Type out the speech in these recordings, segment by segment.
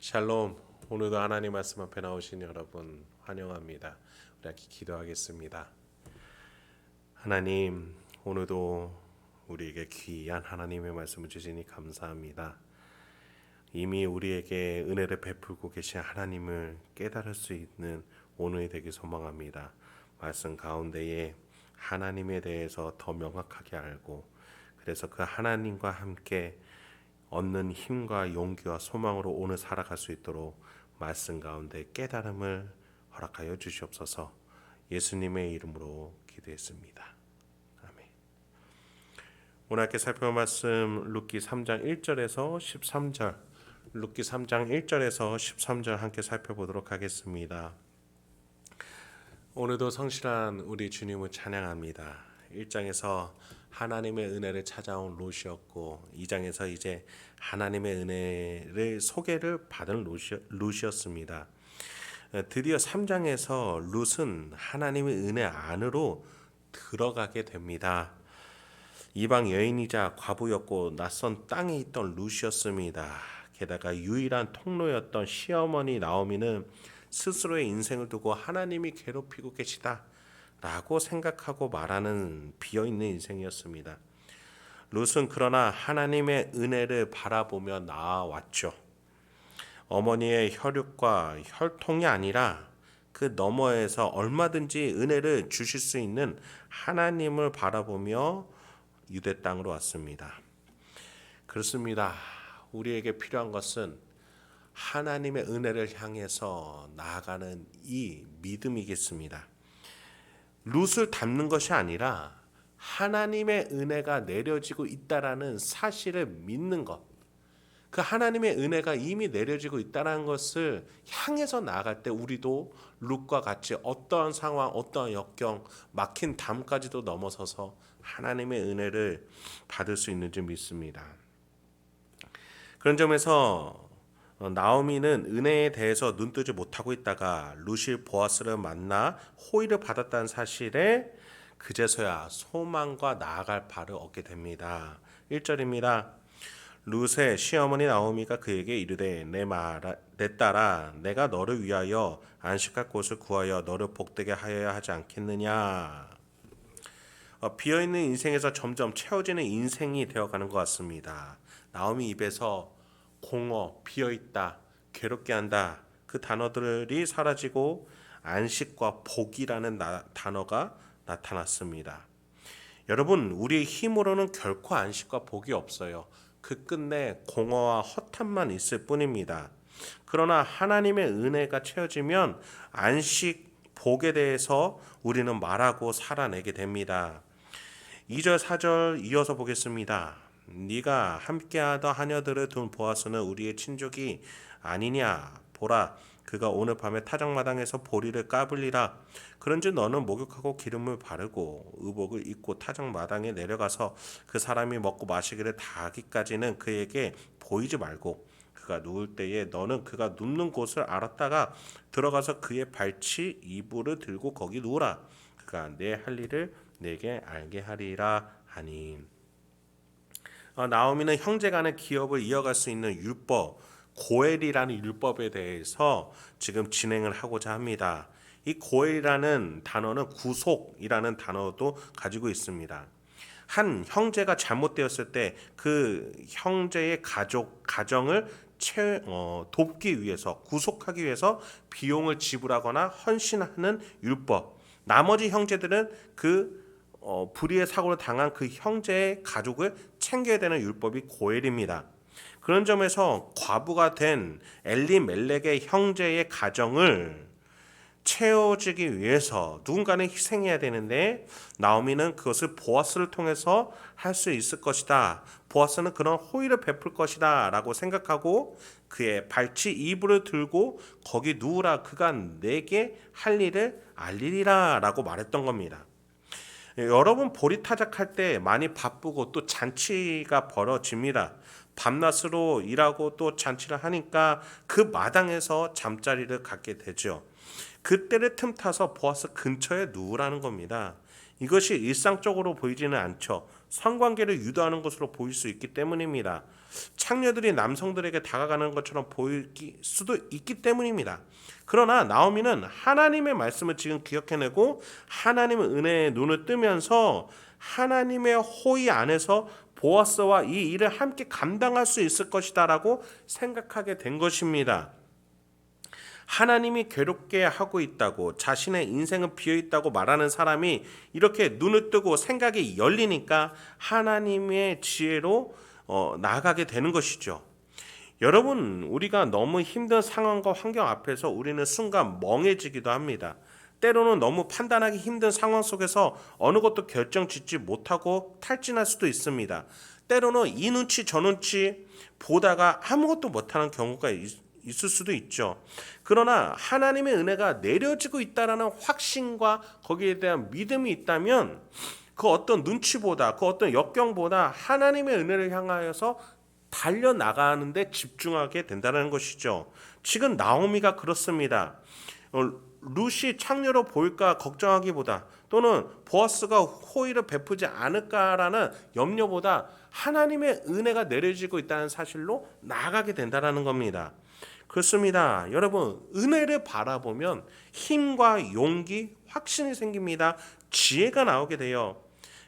샬롬. 오늘도 하나님 말씀 앞에 나오신 여러분 환영합니다. 우리 함께 기도하겠습니다. 하나님, 오늘도 우리에게 귀한 하나님의 말씀을 주시니 감사합니다. 이미 우리에게 은혜를 베풀고 계신 하나님을 깨달을 수 있는 오늘이 되길 소망합니다. 말씀 가운데에 하나님에 대해서 더 명확하게 알고, 그래서 그 하나님과 함께 얻는 힘과 용기와 소망으로 오늘 살아갈 수 있도록 말씀 가운데 깨달음을 허락하여 주시옵소서. 예수님의 이름으로 기도했습니다. 아멘. 오늘 함께 살펴볼 말씀 룻기 3장 1절에서 13절, 룻기 3장 1절에서 13절 함께 살펴보도록 하겠습니다. 오늘도 성실한 우리 주님을 찬양합니다. 1장에서 하나님의 은혜를 찾아온 룻이었고, 2장에서 이제 하나님의 은혜를 소개를 받은 룻이었습니다. 드디어 3장에서 룻은 하나님의 은혜 안으로 들어가게 됩니다. 이방 여인이자 과부였고 낯선 땅에 있던 룻이었습니다. 게다가 유일한 통로였던 시어머니 나오미는 스스로의 인생을 두고 하나님이 괴롭히고 계시다 라고 생각하고 말하는 비어있는 인생이었습니다. 룻은 그러나 하나님의 은혜를 바라보며 나아왔죠. 어머니의 혈육과 혈통이 아니라 그 너머에서 얼마든지 은혜를 주실 수 있는 하나님을 바라보며 유대 땅으로 왔습니다. 그렇습니다. 우리에게 필요한 것은 하나님의 은혜를 향해서 나아가는 이 믿음이겠습니다. 룻을 닮는 것이 아니라 하나님의 은혜가 내려지고 있다라는 사실을 믿는 것, 그 하나님의 은혜가 이미 내려지고 있다는 것을 향해서 나아갈 때 우리도 룻과 같이 어떠한 상황, 어떠한 역경, 막힌 담까지도 넘어서서 하나님의 은혜를 받을 수 있는지 믿습니다. 그런 점에서 나오미는 은혜에 대해서 눈뜨지 못하고 있다가 룻이 보아스를 만나 호의를 받았다는 사실에 그제서야 소망과 나아갈 바를 얻게 됩니다. 1절입니다. 룻의 시어머니 나오미가 그에게 이르되 내 딸아 내가 너를 위하여 안식할 곳을 구하여 너를 복되게 하여야 하지 않겠느냐. 비어있는 인생에서 점점 채워지는 인생이 되어가는 것 같습니다. 나오미 입에서 공허, 비어있다, 괴롭게 한다 그 단어들이 사라지고 안식과 복이라는 단어가 나타났습니다. 여러분, 우리의 힘으로는 결코 안식과 복이 없어요. 그 끝내 공허와 허탄만 있을 뿐입니다. 그러나 하나님의 은혜가 채워지면 안식, 복에 대해서 우리는 말하고 살아내게 됩니다. 2절 4절 이어서 보겠습니다. 네가 함께하던 하녀들을 둔 보아스는 우리의 친족이 아니냐. 보라, 그가 오늘 밤에 타작마당에서 보리를 까불리라. 그런즉 너는 목욕하고 기름을 바르고 의복을 입고 타작마당에 내려가서 그 사람이 먹고 마시기를 다 하기까지는 그에게 보이지 말고 그가 누울 때에 너는 그가 눕는 곳을 알았다가 들어가서 그의 발치 이불을 들고 거기 누우라. 그가 내 할 일을 내게 알게 하리라 하니. 나오미는 형제 간의 기업을 이어갈 수 있는 율법, 고엘이라는 율법에 대해서 지금 진행을 하고자 합니다. 이 고엘이라는 단어는 구속이라는 단어도 가지고 있습니다. 한 형제가 잘못되었을 때 그 형제의 가정을 돕기 위해서, 구속하기 위해서 비용을 지불하거나 헌신하는 율법. 나머지 형제들은 불의의 사고를 당한 그 형제의 가족을 챙겨야 되는 율법이 고엘입니다. 그런 점에서 과부가 된 엘리멜렉의 형제의 가정을 채워주기 위해서 누군가는 희생해야 되는데 나오미는 그것을 보아스를 통해서 할 수 있을 것이다. 보아스는 그런 호의를 베풀 것이다 라고 생각하고 그의 발치 이불을 들고 거기 누우라. 그가 내게 할 일을 알리리라 라고 말했던 겁니다. 여러분, 보리타작할 때 많이 바쁘고 또 잔치가 벌어집니다. 밤낮으로 일하고 또 잔치를 하니까 그 마당에서 잠자리를 갖게 되죠. 그때를 틈타서 보아스 근처에 누우라는 겁니다. 이것이 일상적으로 보이지는 않죠. 성관계를 유도하는 것으로 보일 수 있기 때문입니다. 창녀들이 남성들에게 다가가는 것처럼 보일 수도 있기 때문입니다. 그러나 나오미는 하나님의 말씀을 지금 기억해내고 하나님의 은혜에 눈을 뜨면서 하나님의 호의 안에서 보아스와 이 일을 함께 감당할 수 있을 것이다라고 생각하게 된 것입니다. 하나님이 괴롭게 하고 있다고, 자신의 인생은 비어 있다고 말하는 사람이 이렇게 눈을 뜨고 생각이 열리니까 하나님의 지혜로 나아가게 되는 것이죠. 여러분, 우리가 너무 힘든 상황과 환경 앞에서 우리는 순간 멍해지기도 합니다. 때로는 너무 판단하기 힘든 상황 속에서 어느 것도 결정 짓지 못하고 탈진할 수도 있습니다. 때로는 이 눈치 저 눈치 보다가 아무것도 못하는 경우가 있을 수도 있죠. 그러나 하나님의 은혜가 내려지고 있다라는 확신과 거기에 대한 믿음이 있다면 그 어떤 눈치보다 그 어떤 역경보다 하나님의 은혜를 향하여서 달려나가는 데 집중하게 된다는 것이죠. 지금 나오미가 그렇습니다. 룻이 창녀로 보일까 걱정하기보다 또는 보아스가 호의를 베푸지 않을까라는 염려보다 하나님의 은혜가 내려지고 있다는 사실로 나아가게 된다는 겁니다. 그렇습니다. 여러분, 은혜를 바라보면 힘과 용기, 확신이 생깁니다. 지혜가 나오게 돼요.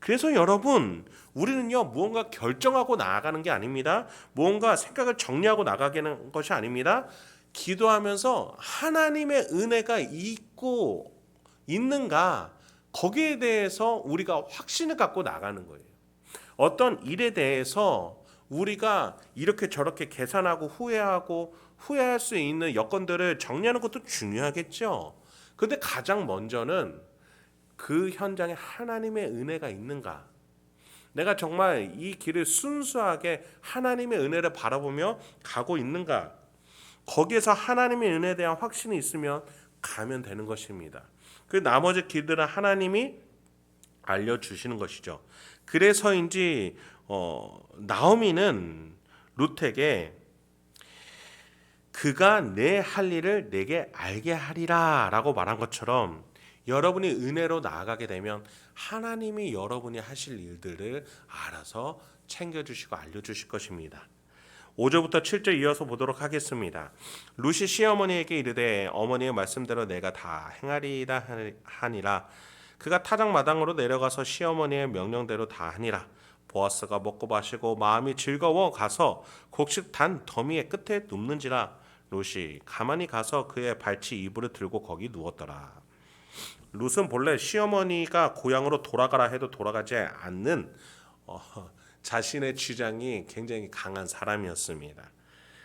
그래서 여러분, 우리는요 무언가 결정하고 나아가는 게 아닙니다. 무언가 생각을 정리하고 나가는 것이 아닙니다. 기도하면서 하나님의 은혜가 있고 있는가 거기에 대해서 우리가 확신을 갖고 나가는 거예요. 어떤 일에 대해서 우리가 이렇게 저렇게 계산하고 후회할 수 있는 여건들을 정리하는 것도 중요하겠죠. 그런데 가장 먼저는 그 현장에 하나님의 은혜가 있는가, 내가 정말 이 길을 순수하게 하나님의 은혜를 바라보며 가고 있는가, 거기에서 하나님의 은혜에 대한 확신이 있으면 가면 되는 것입니다. 그 나머지 길들은 하나님이 알려주시는 것이죠. 그래서인지 나오미는 룻에게 그가 내 할 일을 내게 알게 하리라 라고 말한 것처럼 여러분이 은혜로 나아가게 되면 하나님이 여러분이 하실 일들을 알아서 챙겨주시고 알려주실 것입니다. 5절부터 7절 이어서 보도록 하겠습니다. 룻이 시어머니에게 이르되 어머니의 말씀대로 내가 다 행하리이다 하니라. 그가 타작마당으로 내려가서 시어머니의 명령대로 다 하니라. 보아스가 먹고 마시고 마음이 즐거워 가서 곡식 단 더미의 끝에 눕는지라. 룻이 가만히 가서 그의 발치 이불을 들고 거기 누웠더라. 룻은 본래 시어머니가 고향으로 돌아가라 해도 돌아가지 않는 자신의 주장이 굉장히 강한 사람이었습니다.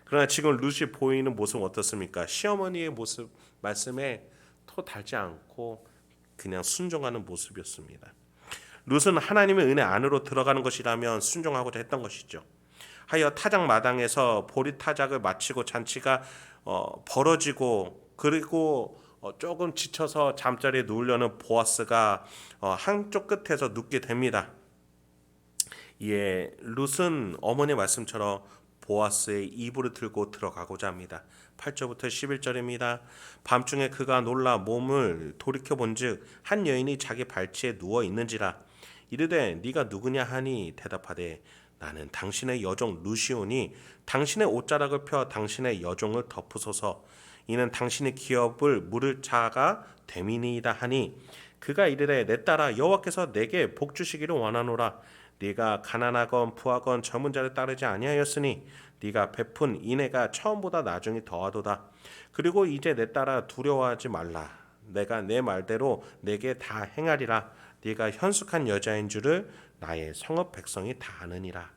그러나 지금 룻이 보이는 모습은 어떻습니까? 시어머니의 모습 말씀에 토 달지 않고 그냥 순종하는 모습이었습니다. 룻은 하나님의 은혜 안으로 들어가는 것이라면 순종하고자 했던 것이죠. 하여 타작 마당에서 보리 타작을 마치고 잔치가 벌어지고 그리고 조금 지쳐서 잠자리에 누우려는 보아스가 한쪽 끝에서 눕게 됩니다. 이에 룻은 어머니의 말씀처럼 보아스의 이불을 들고 들어가고자 합니다. 8절부터 11절입니다. 밤중에 그가 놀라 몸을 돌이켜본즉 한 여인이 자기 발치에 누워 있는지라. 이르되 네가 누구냐 하니 대답하되 나는 당신의 여종 룻이오니 당신의 옷자락을 펴 당신의 여종을 덮으소서. 이는 당신의 기업을 물을 자가 됨이니이다 하니 그가 이르되 내 딸아 여호와께서 내게 복 주시기를 원하노라. 네가 가난하건 부하건 젊은 자를 따르지 아니하였으니 네가 베푼 인애가 처음보다 나중이 더하도다. 그리고 이제 내 딸아 두려워하지 말라. 내가 내 말대로 내게 다 행하리라. 네가 현숙한 여자인 줄을 나의 성읍 백성이 다 아느니라.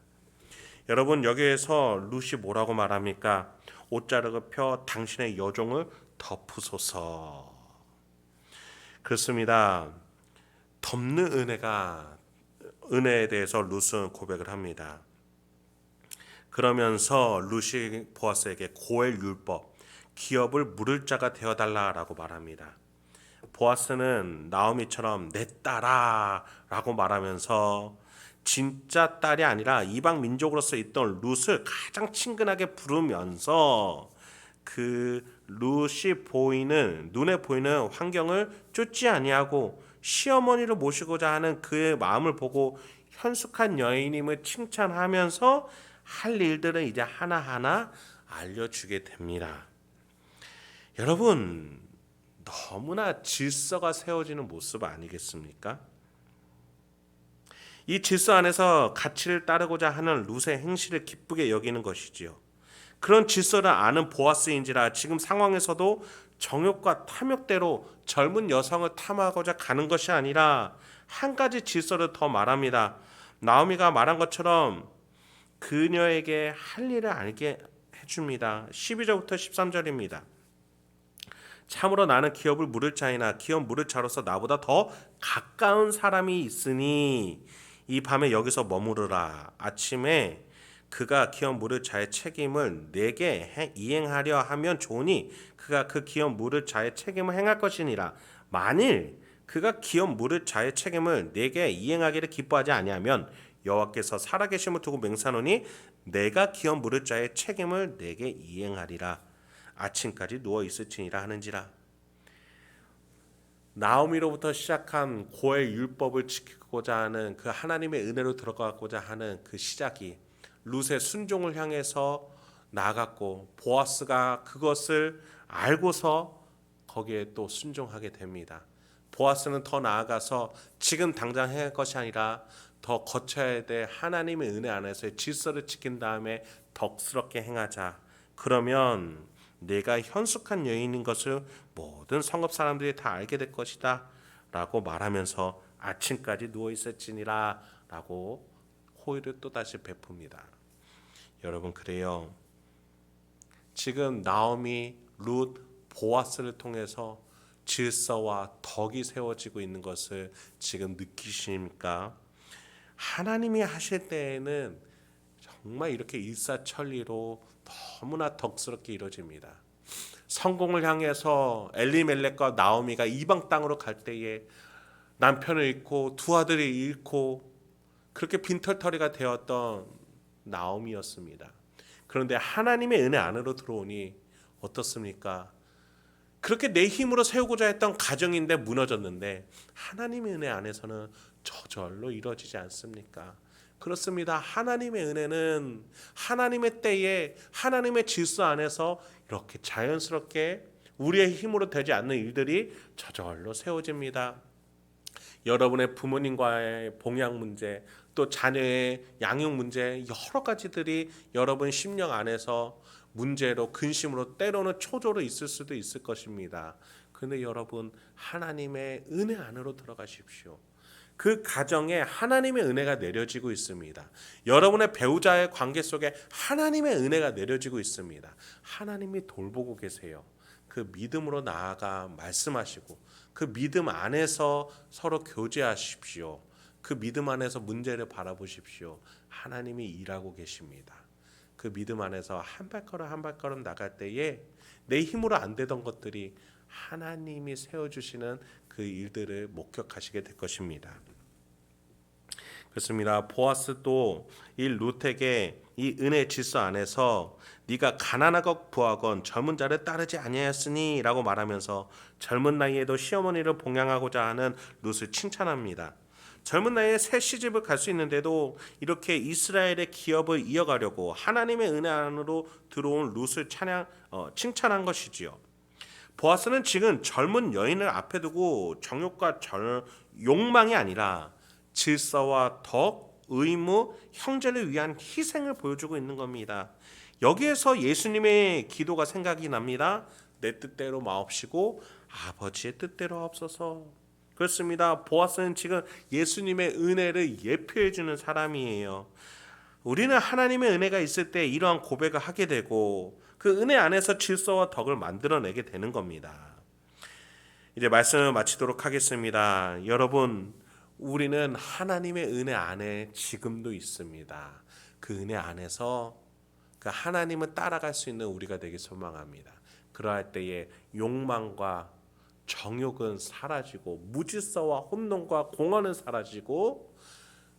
여러분, 여기에서 룻이 뭐라고 말합니까? 옷자락을 펴 당신의 여종을 덮으소서. 그렇습니다. 덮는 은혜에 대해서 룻은 고백을 합니다. 그러면서 룻이 보아스에게 고엘 율법, 기업을 물을 자가 되어달라라고 말합니다. 보아스는 나오미처럼 내 딸아 라고 말하면서 진짜 딸이 아니라 이방 민족으로서 있던 룻을 가장 친근하게 부르면서 그 룻이 눈에 보이는 환경을 쫓지 아니하고 시어머니를 모시고자 하는 그의 마음을 보고 현숙한 여인임을 칭찬하면서 할 일들은 이제 하나하나 알려주게 됩니다. 여러분, 너무나 질서가 세워지는 모습 아니겠습니까? 이 질서 안에서 가치를 따르고자 하는 룻의 행실을 기쁘게 여기는 것이지요. 그런 질서를 아는 보아스인지라 지금 상황에서도 정욕과 탐욕대로 젊은 여성을 탐하고자 가는 것이 아니라 한 가지 질서를 더 말합니다. 나오미가 말한 것처럼 그녀에게 할 일을 알게 해줍니다. 12절부터 13절입니다. 참으로 나는 기업을 물을 자이나 기업 물을 자로서 나보다 더 가까운 사람이 있으니 이 밤에 여기서 머무르라. 아침에 그가 기업 물을 자의 책임을 내게 이행하려 하면 좋으니 그가 그 기업 물을 자의 책임을 행할 것이니라. 만일 그가 기업 물을 자의 책임을 내게 이행하기를 기뻐하지 아니하면 여호와께서 살아계심을 두고 맹세하노니 내가 기업 물을 자의 책임을 내게 이행하리라. 아침까지 누워 있을지니라 하는지라. 나오미로부터 시작한 고의 율법을 지키고자 하는 그 하나님의 은혜로 들어가고자 하는 그 시작이 룻의 순종을 향해서 나아갔고 보아스가 그것을 알고서 거기에 또 순종하게 됩니다. 보아스는 더 나아가서 지금 당장 행할 것이 아니라 더 거쳐야 될 하나님의 은혜 안에서의 질서를 지킨 다음에 덕스럽게 행하자. 그러면 내가 현숙한 여인인 것을 모든 성읍 사람들이 다 알게 될 것이다 라고 말하면서 아침까지 누워 있었지니라 라고 호의를 또다시 베풉니다. 여러분, 그래요. 지금 나오미, 룻, 보아스를 통해서 질서와 덕이 세워지고 있는 것을 지금 느끼십니까? 하나님이 하실 때에는 정말 이렇게 일사천리로 너무나 덕스럽게 이루어집니다. 성공을 향해서 엘리멜렉과 나오미가 이방 땅으로 갈 때에 남편을 잃고 두 아들을 잃고 그렇게 빈털터리가 되었던 나오미였습니다. 그런데 하나님의 은혜 안으로 들어오니 어떻습니까? 그렇게 내 힘으로 세우고자 했던 가정인데 무너졌는데 하나님의 은혜 안에서는 저절로 이루어지지 않습니까? 그렇습니다. 하나님의 은혜는 하나님의 때에 하나님의 질서 안에서 이렇게 자연스럽게 우리의 힘으로 되지 않는 일들이 저절로 세워집니다. 여러분의 부모님과의 봉양 문제, 또 자녀의 양육 문제, 여러 가지들이 여러분 심령 안에서 문제로 근심으로 때로는 초조로 있을 수도 있을 것입니다. 그런데 여러분, 하나님의 은혜 안으로 들어가십시오. 그 가정에 하나님의 은혜가 내려지고 있습니다. 여러분의 배우자의 관계 속에 하나님의 은혜가 내려지고 있습니다. 하나님이 돌보고 계세요. 그 믿음으로 나아가 말씀하시고 그 믿음 안에서 서로 교제하십시오. 그 믿음 안에서 문제를 바라보십시오. 하나님이 일하고 계십니다. 그 믿음 안에서 한 발걸음 한 발걸음 나갈 때에 내 힘으로 안 되던 것들이 하나님이 세워주시는 그 일들을 목격하시게 될 것입니다. 그렇습니다. 보아스도 이 룻에게 이 은혜 질서 안에서 네가 가난하건 부하건 젊은 자를 따르지 아니하였으니 라고 말하면서 젊은 나이에도 시어머니를 봉양하고자 하는 룻을 칭찬합니다. 젊은 나이에 새 시집을 갈 수 있는데도 이렇게 이스라엘의 기업을 이어가려고 하나님의 은혜 안으로 들어온 룻을 칭찬한 것이지요. 보아스는 지금 젊은 여인을 앞에 두고 정욕과 욕망이 아니라 질서와 덕, 의무, 형제를 위한 희생을 보여주고 있는 겁니다. 여기에서 예수님의 기도가 생각이 납니다. 내 뜻대로 마옵시고 아버지의 뜻대로 하옵소서. 그렇습니다. 보아스는 지금 예수님의 은혜를 예표해 주는 사람이에요. 우리는 하나님의 은혜가 있을 때 이러한 고백을 하게 되고 그 은혜 안에서 질서와 덕을 만들어내게 되는 겁니다. 이제 말씀을 마치도록 하겠습니다. 여러분, 우리는 하나님의 은혜 안에 지금도 있습니다. 그 은혜 안에서 그 하나님을 따라갈 수 있는 우리가 되길 소망합니다. 그러할 때에 욕망과 정욕은 사라지고 무질서와 혼돈과 공허는 사라지고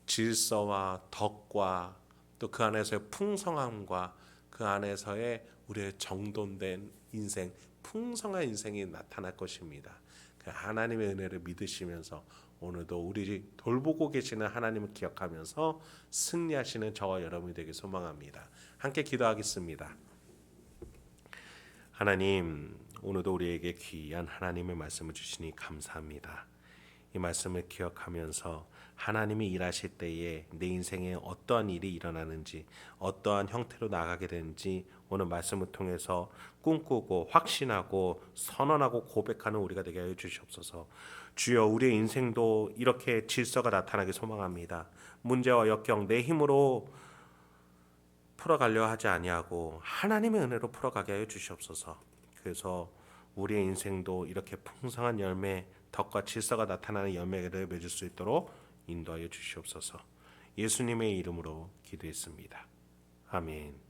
질서와 덕과 또 그 안에서의 풍성함과 그 안에서의 우리의 정돈된 인생, 풍성한 인생이 나타날 것입니다. 그 하나님의 은혜를 믿으시면서 오늘도 우리 돌보고 계시는 하나님을 기억하면서 승리하시는 저와 여러분이 되길 소망합니다. 함께 기도하겠습니다. 하나님, 오늘도 우리에게 귀한 하나님의 말씀을 주시니 감사합니다. 이 말씀을 기억하면서 하나님이 일하실 때에 내 인생에 어떠한 일이 일어나는지, 어떠한 형태로 나가게 되는지 오늘 말씀을 통해서 꿈꾸고 확신하고 선언하고 고백하는 우리가 되게 하여 주시옵소서. 주여, 우리의 인생도 이렇게 질서가 나타나길 소망합니다. 문제와 역경 내 힘으로 풀어가려 하지 아니하고 하나님의 은혜로 풀어가게 하여 주시옵소서. 그래서 우리의 인생도 이렇게 풍성한 열매, 덕과 질서가 나타나는 열매를 맺을 수 있도록 인도하여 주시옵소서. 예수님의 이름으로 기도했습니다. 아멘.